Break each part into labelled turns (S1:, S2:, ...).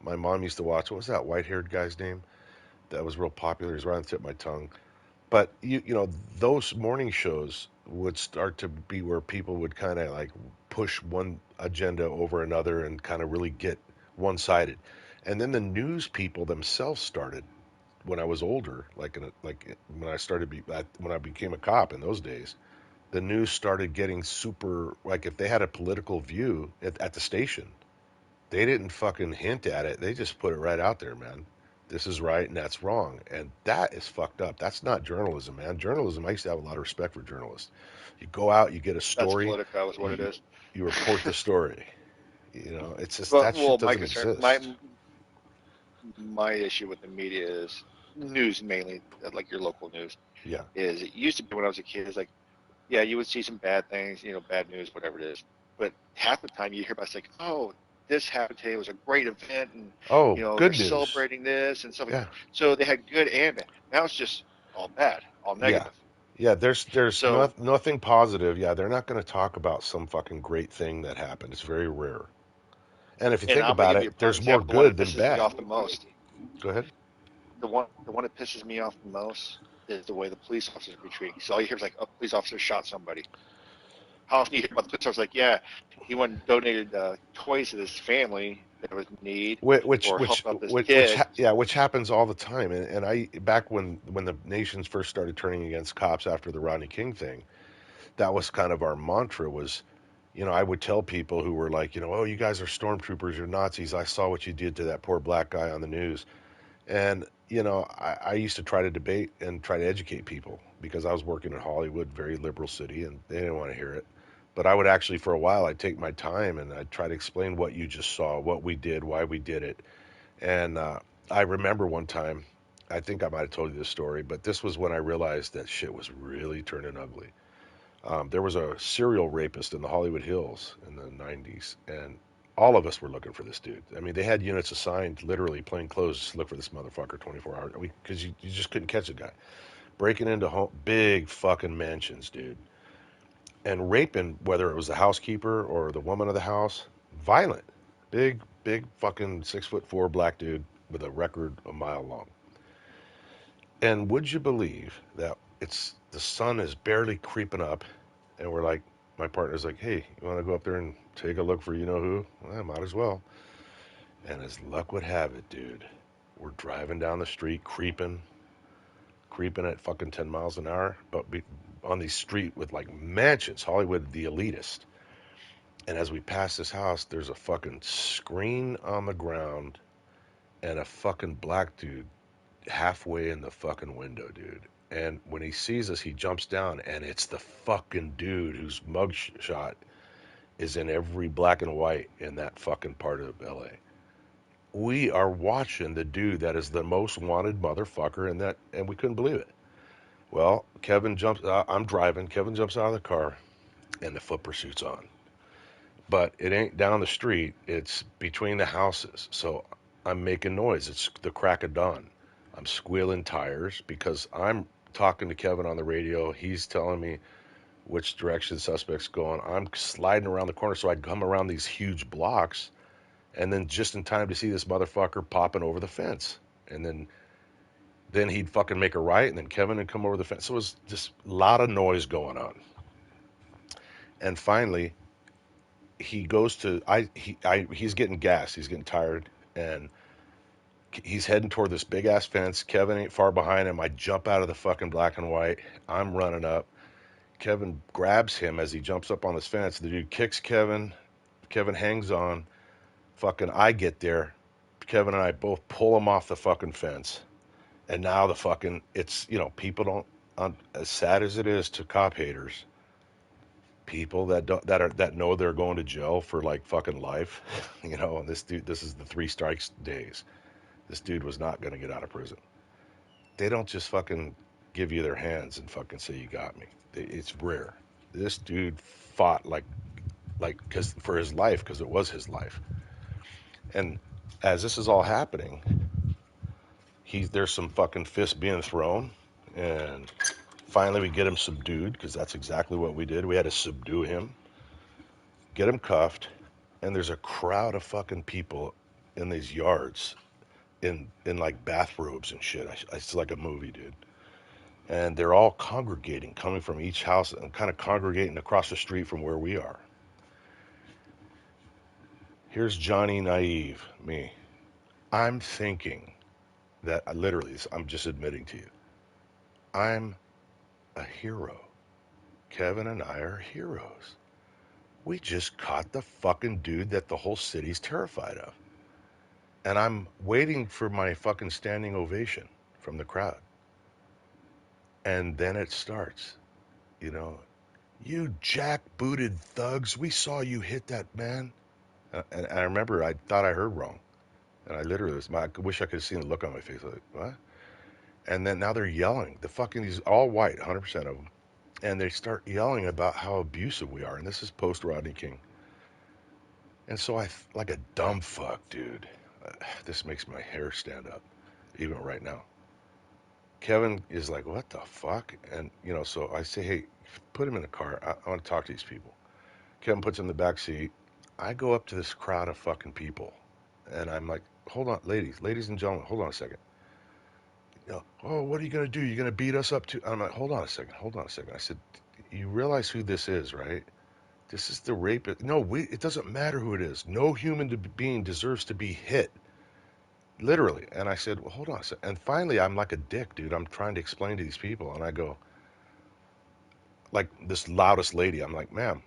S1: my mom used to watch. What was that white-haired guy's name? That was real popular. He's right on the tip of my tongue. But those morning shows would start to be where people would kind of like push one agenda over another and kind of really get one-sided. And then the news people themselves started when I was older, like when I when I became a cop in those days. The news started getting super like if they had a political view at the station, they didn't fucking hint at it. They just put it right out there, man. This is right and that's wrong. And that is fucked up. That's not journalism, man. Journalism, I used to have a lot of respect for journalists. You go out, you get a
S2: That's
S1: story,
S2: Politico, is what it
S1: you,
S2: is.
S1: you report the story. It's just
S2: But
S1: that shit
S2: well, my
S1: doesn't
S2: concern,
S1: exist.
S2: my issue with the media is news mainly, like your local news.
S1: Yeah.
S2: Is it used to be when I was a kid? Is like, yeah, you would see some bad things, bad news, whatever it is. But half the time you hear about it's like, oh, this happened today. It was a great event, and
S1: Oh,
S2: they're
S1: good news.
S2: celebrating this and stuff like
S1: Yeah.
S2: that. So they had good and bad. Now it's just all bad, all
S1: Yeah.
S2: negative.
S1: Yeah, there's
S2: So,
S1: nothing positive. Yeah, they're not going to talk about some fucking great thing that happened. It's very rare. And if you
S2: and
S1: think
S2: I'm gonna
S1: about
S2: give you
S1: it,
S2: a prime
S1: there's more
S2: example. The one
S1: good
S2: that
S1: than
S2: pisses me
S1: bad.
S2: off the most,
S1: Go ahead.
S2: the one that pisses me off the most is the way the police officers be treated. So all you hear is like, oh, police officer shot somebody. How often you hear about the police officer like, yeah, he went and donated toys to this family that was in need,
S1: Which, which,
S2: or
S1: which,
S2: helped out this
S1: which,
S2: kid.
S1: yeah, which happens all the time. And I, back when the nations first started turning against cops after the Rodney King thing, that was kind of our mantra was, I would tell people who were like, oh, you guys are stormtroopers, you're Nazis. I saw what you did to that poor black guy on the news. And, I used to try to debate and try to educate people because I was working in Hollywood, very liberal city, and they didn't want to hear it. But I would actually, for a while, I'd take my time and I'd try to explain what you just saw, what we did, why we did it. And I remember one time, I think I might have told you this story, but this was when I realized that shit was really turning ugly. There was a serial rapist in the Hollywood Hills in the 90s, and all of us were looking for this dude. I mean, they had units assigned, literally plain clothes, to look for this motherfucker 24 hours because you just couldn't catch the guy. Breaking into big fucking mansions, dude, and raping, whether it was the housekeeper or the woman of the house, violent. Big fucking 6'4" black dude with a record a mile long. And would you believe that it's the sun is barely creeping up, and we're like, my partner's like, hey, you want to go up there and take a look for you know who? Well, I might as well. And as luck would have it, dude, we're driving down the street, creeping at fucking 10 miles an hour, but on the street with like mansions, Hollywood, the elitist. And as we pass this house, there's a fucking screen on the ground and a fucking black dude halfway in the fucking window, dude. And when he sees us, he jumps down, and it's the fucking dude whose mugshot is in every black and white in that fucking part of LA. We are watching the dude that is the most wanted motherfucker in that, and we couldn't believe it. Well, Kevin jumps. I'm driving. Kevin jumps out of the car, and the foot pursuit's on. But it ain't down the street. It's between the houses. So I'm making noise. It's the crack of dawn. I'm squealing tires because I'm talking to Kevin on the radio. He's telling me which direction the suspect's going. I'm sliding around the corner so I come around these huge blocks and then just in time to see this motherfucker popping over the fence. And then he'd fucking make a right and then Kevin would come over the fence. So it was just a lot of noise going on. And finally he goes to he's getting gas. He's getting tired and he's heading toward this big ass fence. Kevin ain't far behind him. I jump out of the fucking black and white. I'm running up. Kevin grabs him as he jumps up on this fence. The dude kicks Kevin. Kevin hangs on. Fucking I get there. Kevin and I both pull him off the fucking fence. And now the fucking it's people don't as sad as it is to cop haters, people that don't that know they're going to jail for like fucking life, and this is the three strikes days. This dude was not going to get out of prison. They don't just fucking give you their hands and fucking say you got me. It's rare. This dude fought like cuz for his life because it was his life. And as this is all happening, there's some fucking fists being thrown, and finally we get him subdued because that's exactly what we did. We had to subdue him, get him cuffed, and there's a crowd of fucking people in these yards in like bathrobes and shit. It's like a movie, dude. And they're all congregating, coming from each house and kind of congregating across the street from where we are. Here's Johnny Naive, me. I'm thinking that literally, I'm just admitting to you, I'm a hero. Kevin and I are heroes. We just caught the fucking dude that the whole city's terrified of. And I'm waiting for my fucking standing ovation from the crowd. And then it starts, you know, you jackbooted thugs, we saw you hit that man. And I remember I thought I heard wrong. And I literally was, I wish I could have seen the look on my face. Like, what? And then now they're yelling. The fucking, these all white, 100% of them. And they start yelling about how abusive we are. And this is post Rodney King. And so like a dumb fuck, dude. This makes my hair stand up, even right now. Kevin is like, what the fuck? And, so I say, hey, put him in the car. I want to talk to these people. Kevin puts him in the back seat. I go up to this crowd of fucking people. And I'm like, hold on, ladies and gentlemen, hold on a second. Oh, what are you going to do? You're going to beat us up too? I'm like, hold on a second. I said, you realize who this is, right? This is the rapist. No, it doesn't matter who it is. No human being deserves to be hit. Literally. And I said, well, hold on a second. And finally, I'm like a dick, dude. I'm trying to explain to these people. And I go, like this loudest lady, I'm like, ma'am,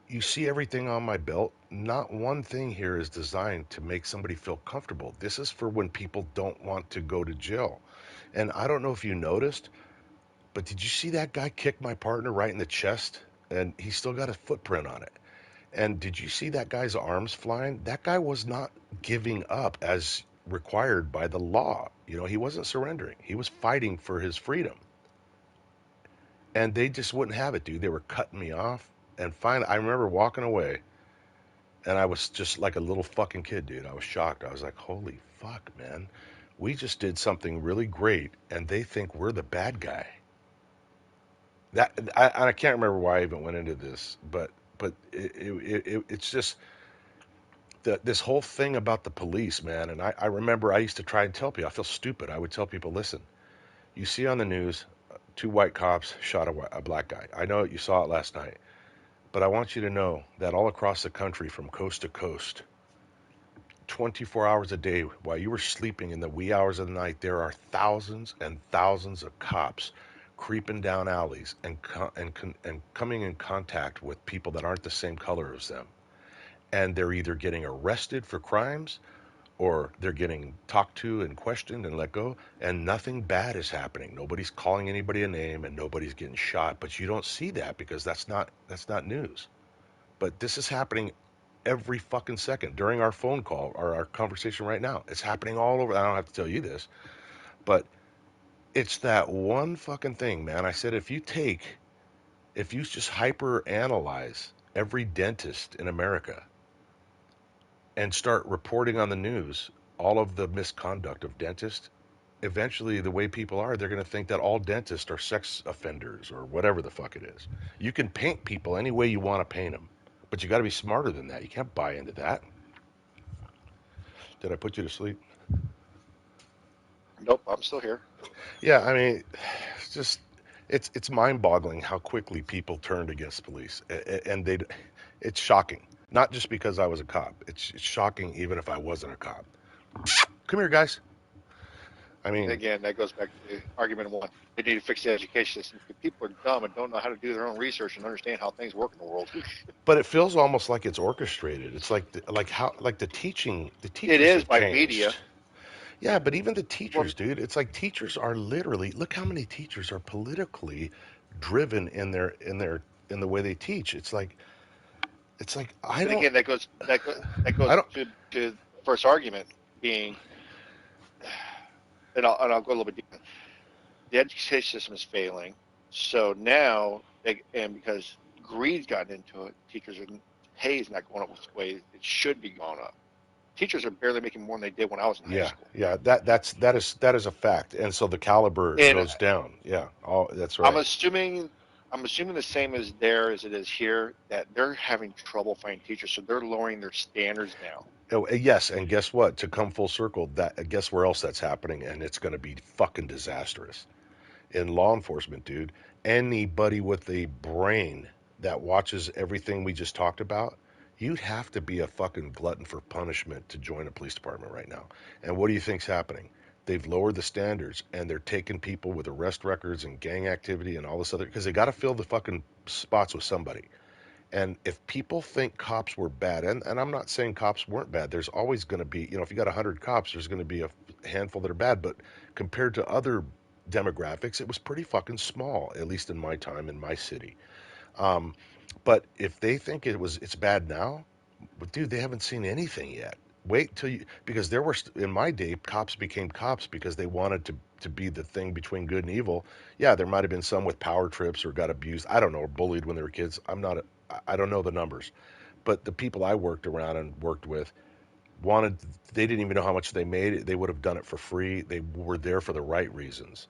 S1: you see everything on my belt? Not one thing here is designed to make somebody feel comfortable. This is for when people don't want to go to jail. And I don't know if you noticed, but did you see that guy kick my partner right in the chest? And he still got a footprint on it. And did you see that guy's arms flying? That guy was not giving up as required by the law. He wasn't surrendering. He was fighting for his freedom. And they just wouldn't have it, dude. They were cutting me off. And finally, I remember walking away, and I was just like a little fucking kid, dude. I was shocked. I was like, holy fuck, man. We just did something really great, and they think we're the bad guy. I can't remember why I even went into this, but it's just this whole thing about the police, man. And I remember I used to try and tell people, I feel stupid. I would tell people, listen, you see on the news, two white cops shot a black guy. I know you saw it last night, but I want you to know that all across the country, from coast to coast, 24 hours a day, while you were sleeping in the wee hours of the night, there are thousands and thousands of cops creeping down alleys and coming in contact with people that aren't the same color as them. And they're either getting arrested for crimes, or they're getting talked to and questioned and let go, and nothing bad is happening. Nobody's calling anybody a name, and nobody's getting shot. But you don't see that because that's not news. But this is happening every fucking second during our phone call or our conversation right now. It's happening all over. I don't have to tell you this, but it's that one fucking thing, man. I said, if you just hyper analyze every dentist in America and start reporting on the news all of the misconduct of dentists, eventually the way people are, they're going to think that all dentists are sex offenders or whatever the fuck it is. You can paint people any way you want to paint them, but you got to be smarter than that. You can't buy into that. Did I put you to sleep?
S2: Nope, I'm still here.
S1: Yeah, I mean, it's just it's mind-boggling how quickly people turned against police, and it's shocking. Not just because I was a cop. It's shocking even if I wasn't a cop. Come here, guys. I mean,
S2: Again, that goes back to argument one. They need to fix the education system because people are dumb and don't know how to do their own research and understand how things work in the world.
S1: but it feels almost like it's orchestrated. It's like the
S2: It
S1: teachers
S2: is
S1: have
S2: by media.
S1: changed. Yeah, but even the
S2: Well,
S1: teachers, dude, it's like teachers are literally, look how many teachers are politically driven in the way they teach. It's like
S2: and again, that
S1: I
S2: goes
S1: don't
S2: to the first argument being, and I'll go a little bit deeper. The education system is failing, so now and because greed's gotten into it, teachers' pay is not going up the way it should be going up. Teachers are barely making more than they did when I was in high
S1: Yeah,
S2: school.
S1: yeah, that is a fact. And so the caliber
S2: And
S1: goes down. Yeah, that's
S2: I'm
S1: right.
S2: assuming I'm assuming the same as there as it is here, that they're having trouble finding teachers, so they're lowering their standards now.
S1: Oh, yes, and guess what? To come full circle, that guess where else that's happening, and it's going to be fucking disastrous in law enforcement, dude. Anybody with a brain that watches everything we just talked about, you'd have to be a fucking glutton for punishment to join a police department right now. And what do you think's happening? They've lowered the standards and they're taking people with arrest records and gang activity and all this other because they got to fill the fucking spots with somebody. And if people think cops were bad, and I'm not saying cops weren't bad, there's always going to be, if you got 100 cops, there's going to be a handful that are bad. But compared to other demographics, it was pretty fucking small, at least in my time in my city. Um, but if they think it's bad now, but dude, they haven't seen anything yet. Wait till you because there were in my day cops became cops because they wanted to be the thing between good and evil. Yeah, there might have been some with power trips or got abused. I don't know, or bullied when they were kids. I'm not. I don't know the numbers, but the people I worked around and worked with wanted. They didn't even know how much they made. They would have done it for free. They were there for the right reasons.